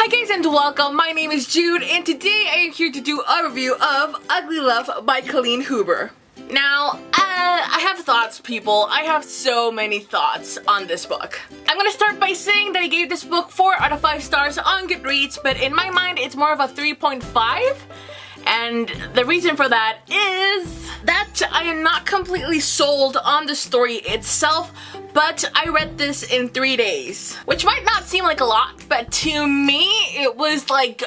Hi guys and welcome, my name is Jude and today I am here to do a review of Ugly Love by Colleen Hoover. Now, I have thoughts, people. I have so many thoughts on this book. I'm gonna start by saying that I gave this book 4 out of 5 stars on Goodreads, but in my mind it's more of a 3.5. And the reason for that is that I am not completely sold on the story itself, but I read this in 3 days. Which might not seem like a lot, but to me it was like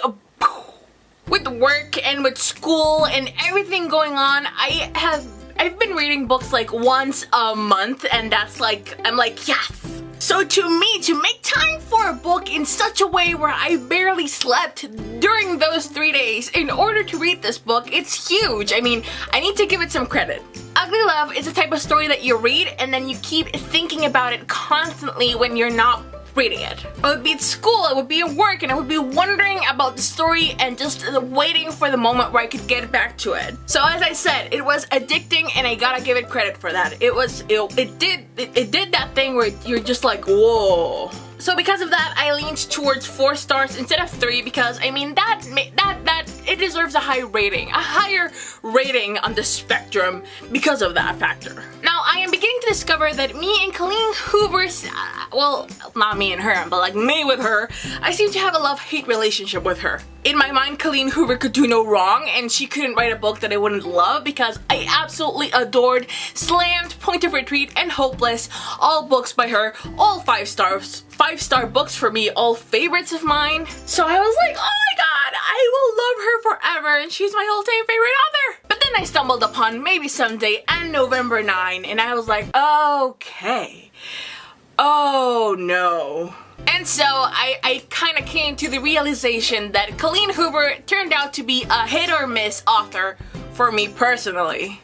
with work and with school and everything going on, I've been reading books like once a month, and that's like, I'm like, yes! So to me, to make time for a book in such a way where I barely slept during those 3 days in order to read this book, it's huge. I mean, I need to give it some credit. Ugly Love is a type of story that you read and then you keep thinking about it constantly when you're not reading it. I would be at school, I would be at work, and I would be wondering about the story and just waiting for the moment where I could get back to it. So as I said, it was addicting and I gotta give it credit for that. It did that thing where you're just like, whoa. So because of that, I leaned towards 4 stars instead of 3 because, I mean, it deserves a higher rating on the spectrum because of that factor. Now, I am beginning to discover that me and Colleen Hoover, well, not me and her, but like me with her, I seem to have a love-hate relationship with her. In my mind, Colleen Hoover could do no wrong, and she couldn't write a book that I wouldn't love because I absolutely adored Slammed, Point of Retreat, and Hopeless, all books by her, all 5 stars. 5-star books for me, all favorites of mine. So I was like, oh my god, I will love her forever and she's my all-time favorite author. But then I stumbled upon Maybe Someday and November 9 and I was like, okay, oh no. And so I kind of came to the realization that Colleen Hoover turned out to be a hit or miss author for me personally,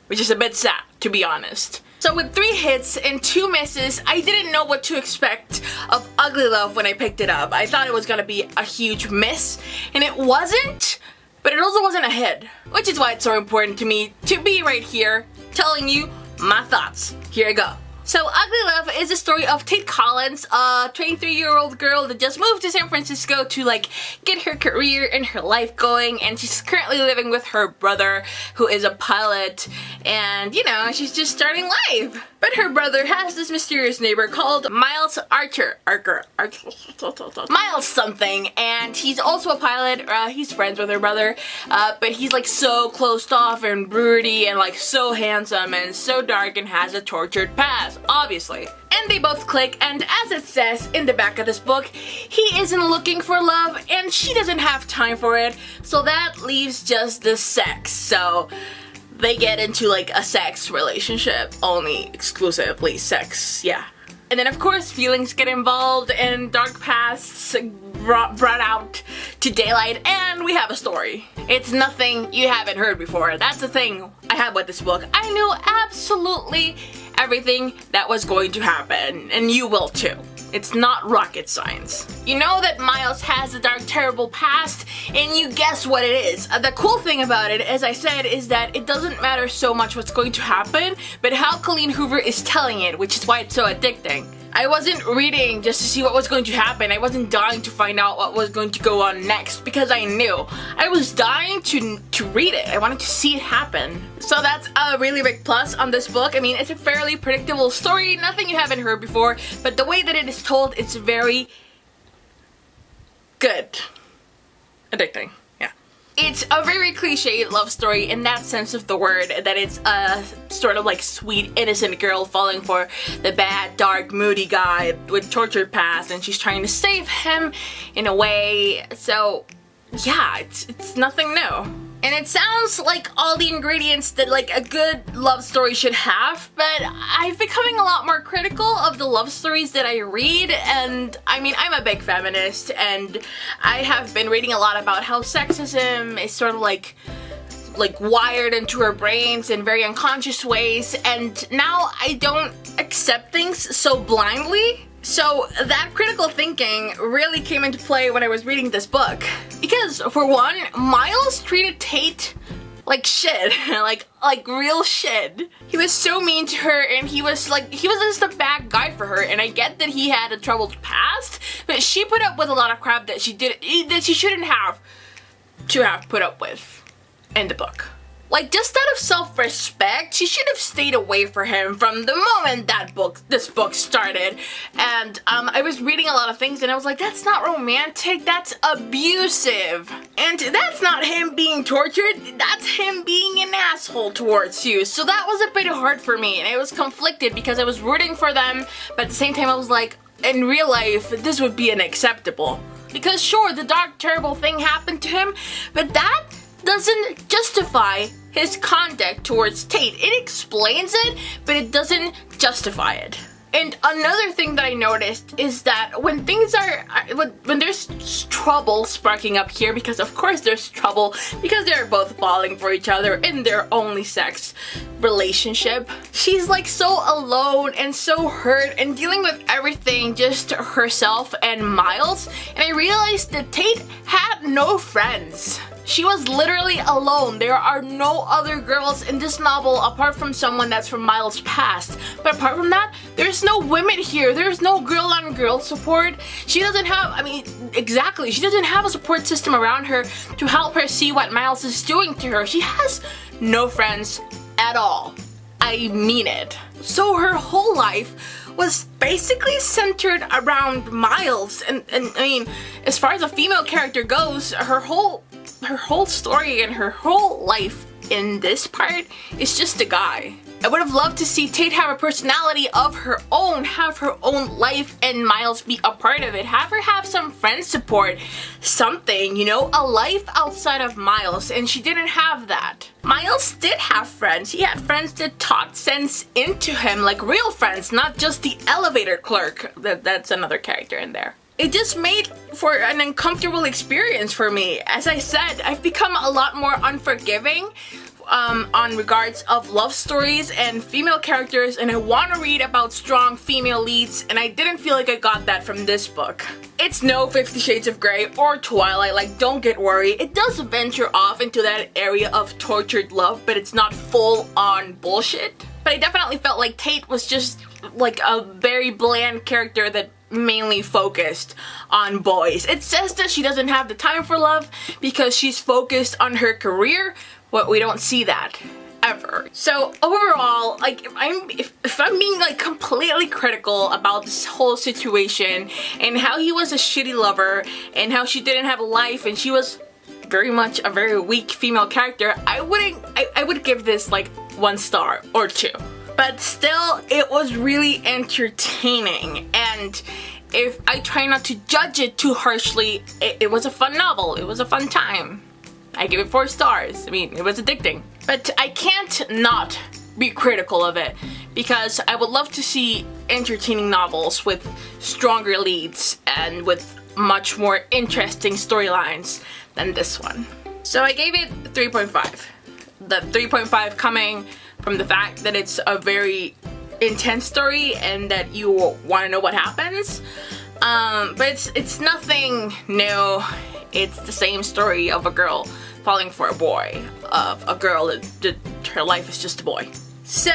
which is a bit sad, to be honest. So with 3 hits and 2 misses, I didn't know what to expect of Ugly Love when I picked it up. I thought it was gonna be a huge miss, and it wasn't, but it also wasn't a hit, which is why it's so important to me to be right here telling you my thoughts. Here I go. So Ugly Love is the story of Tate Collins, a 23-year-old girl that just moved to San Francisco to like get her career and her life going, and she's currently living with her brother who is a pilot, and you know, she's just starting life. But her brother has this mysterious neighbor called Miles Miles something, and he's also a pilot. He's friends with her brother, but he's like so closed off and broody and like so handsome and so dark and has a tortured past, obviously. And they both click, and as it says in the back of this book, he isn't looking for love and she doesn't have time for it, so that leaves just the sex. So they get into like a sex relationship, only exclusively sex, yeah. And then of course feelings get involved and dark pasts brought out to daylight, and we have a story. It's nothing you haven't heard before. That's the thing I have with this book. I knew absolutely everything that was going to happen, and you will too. It's not rocket science. You know that Miles has a dark, terrible past, and you guess what it is. The cool thing about it, as I said, is that it doesn't matter so much what's going to happen, but how Colleen Hoover is telling it, which is why it's so addicting. I wasn't reading just to see what was going to happen. I wasn't dying to find out what was going to go on next because I knew. I was dying to read it. I wanted to see it happen. So that's a really big plus on this book. I mean, it's a fairly predictable story, nothing you haven't heard before, but the way that it is told, it's very good. Addicting. It's a very cliched love story in that sense of the word, that it's a sort of like sweet, innocent girl falling for the bad, dark, moody guy with tortured past, and she's trying to save him in a way. So yeah, it's nothing new. And it sounds like all the ingredients that like a good love story should have, but I'm becoming a lot more critical of the love stories that I read, and I mean, I'm a big feminist, and I have been reading a lot about how sexism is sort of like wired into our brains in very unconscious ways, and now I don't accept things so blindly. So that critical thinking really came into play when I was reading this book. Because, for one, Miles treated Tate like shit, like real shit. He was so mean to her, and he was just a bad guy for her. And I get that he had a troubled past, but she put up with a lot of crap that she shouldn't have to have put up with in the book. Like, just out of self-respect, she should have stayed away from him from the moment this book started. And I was reading a lot of things and I was like, that's not romantic, that's abusive. And that's not him being tortured, that's him being an asshole towards you. So that was a bit hard for me, and I was conflicted because I was rooting for them, but at the same time I was like, in real life, this would be unacceptable. Because sure, the dark, terrible thing happened to him, but that doesn't justify his conduct towards Tate. It explains it, but it doesn't justify it. And another thing that I noticed is that when there's trouble sparking up here, because of course there's trouble, because they're both falling for each other in their only sex relationship, she's like so alone and so hurt and dealing with everything just herself and Miles. And I realized that Tate had no friends. She was literally alone. There are no other girls in this novel apart from someone that's from Miles' past. But apart from that, there's no women here. There's no girl-on-girl support. She doesn't have, exactly, she doesn't have a support system around her to help her see what Miles is doing to her. She has no friends at all. I mean it. So her whole life was basically centered around Miles. And I mean, as far as a female character goes, her whole story and her whole life in this part is just a guy. I would have loved to see Tate have a personality of her own, have her own life, and Miles be a part of it. Have her have some friend support, something, you know, a life outside of Miles, and she didn't have that. Miles did have friends. He had friends that taught sense into him, like real friends, not just the elevator clerk. That's another character in there. It just made for an uncomfortable experience for me. As I said, I've become a lot more unforgiving on regards of love stories and female characters, and I want to read about strong female leads, and I didn't feel like I got that from this book. It's no 50 Shades of Grey or Twilight, like, don't get worried. It does venture off into that area of tortured love, but it's not full-on bullshit. But I definitely felt like Tate was just like a very bland character that mainly focused on boys. It says that she doesn't have the time for love because she's focused on her career, but we don't see that ever. So overall, like, if I'm being like completely critical about this whole situation and how he was a shitty lover and how she didn't have a life and she was very much a very weak female character, I would give this like 1 star or 2. But still, it was really entertaining, and if I try not to judge it too harshly, it was a fun novel. It was a fun time. I give it 4 stars. I mean, it was addicting. But I can't not be critical of it, because I would love to see entertaining novels with stronger leads and with much more interesting storylines than this one. So I gave it 3.5. The 3.5 coming from the fact that it's a very intense story and that you want to know what happens. But it's nothing new. It's the same story of a girl falling for a boy, of a girl that her life is just a boy. So,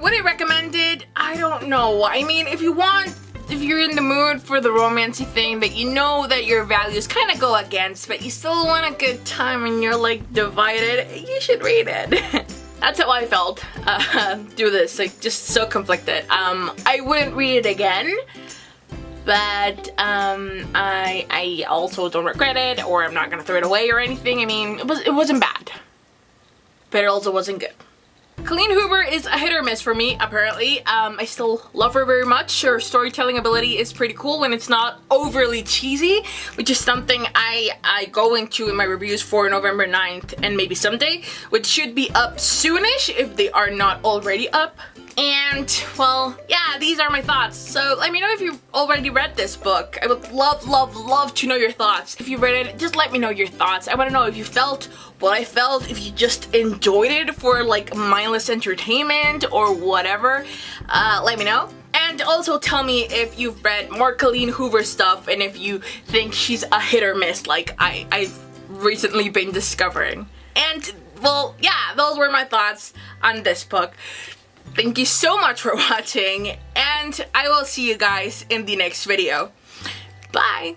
would I recommend it? I don't know. I mean, if you're in the mood for the romancy thing that you know that your values kind of go against, but you still want a good time and you're like divided, you should read it. That's how I felt through this, like just so conflicted. I wouldn't read it again, but I also don't regret it, or I'm not gonna throw it away or anything. I mean, it wasn't bad, but it also wasn't good. Colleen Hoover is a hit or miss for me, apparently. I still love her very much. Her storytelling ability is pretty cool when it's not overly cheesy, which is something I go into in my reviews for November 9th and maybe someday, which should be up soonish if they are not already up. And, well, yeah, these are my thoughts. So let me know if you've already read this book. I would love to know your thoughts. If you read it, just let me know your thoughts. I want to know if you felt what I felt, if you just enjoyed it for like mindless entertainment or whatever. Let me know. And also tell me if you've read more Colleen Hoover stuff and if you think she's a hit or miss like I've recently been discovering. And, well, yeah, those were my thoughts on this book. Thank you so much for watching, and I will see you guys in the next video. Bye!